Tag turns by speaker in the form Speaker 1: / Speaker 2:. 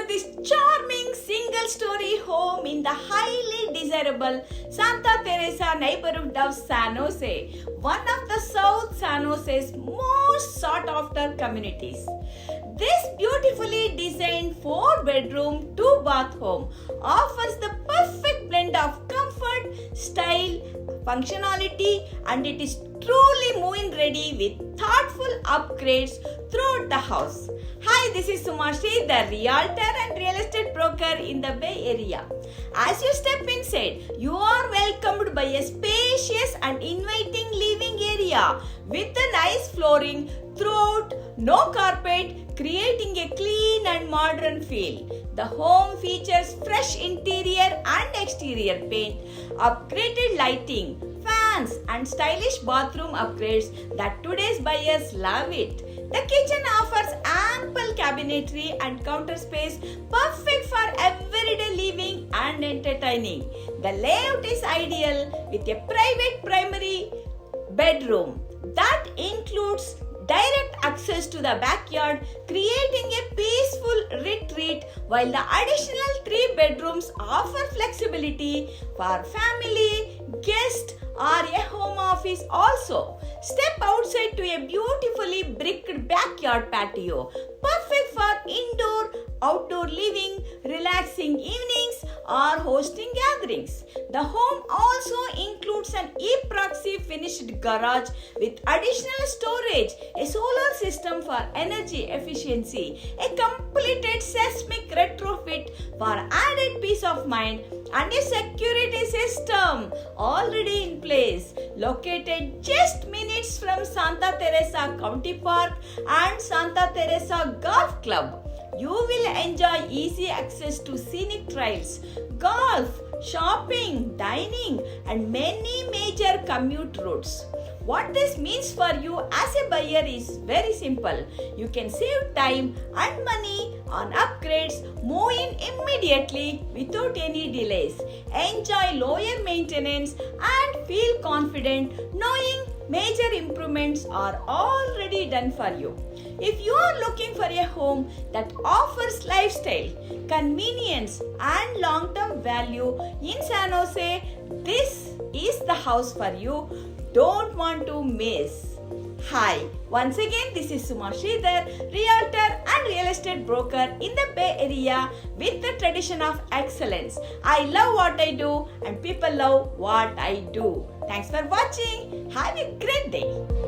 Speaker 1: this charming single-story home in the highly desirable Santa Teresa neighborhood of San Jose, one of the South San Jose's most sought-after communities. This beautifully designed 4-bedroom, 2-bath home offers the perfect blend of comfort, style, functionality, and it is truly move-in ready with thoughtful upgrades throughout the house. Hi, this is Sridhar, realtor and real estate broker in the Bay Area. As you step inside, you are welcomed by a spacious and inviting living area with a nice flooring throughout, no carpet, creating a clean and modern feel. The home features fresh interior and exterior paint, upgraded lighting, fans and stylish bathroom upgrades that today's buyers love it. The kitchen offers ample cabinetry and counter space perfect for everyday living and entertaining. The layout is ideal with a private primary bedroom that includes direct access to the backyard, creating a peaceful retreat, while the additional 3 bedrooms offer flexibility for family, guests, or a home office also. Step outside to a beautifully bricked backyard patio, perfect for indoor, outdoor living, relaxing evenings, or hosting gatherings. The home also includes an epoxy finished garage with additional storage, a solar system for energy efficiency, a completed seismic retrofit for added peace of mind, and a security system already in place. Located just minutes from Santa Teresa County Park and Santa Teresa Golf Club, you will enjoy easy access to scenic trails, golf, shopping, dining, and many major commute routes. What this means for you as a buyer is very simple. You can save time and money on upgrades, move in immediately without any delays, enjoy lower maintenance, and feel confident knowing major improvements are already done for you. If you are looking for a home that offers lifestyle, convenience, and long-term value in San Jose, this is the house for you. Don't want to miss. Hi, once again this is Sridhar, realtor and real estate broker in the Bay Area with the tradition of excellence. I love what I do and people love what I do. Thanks for watching. Have a great day.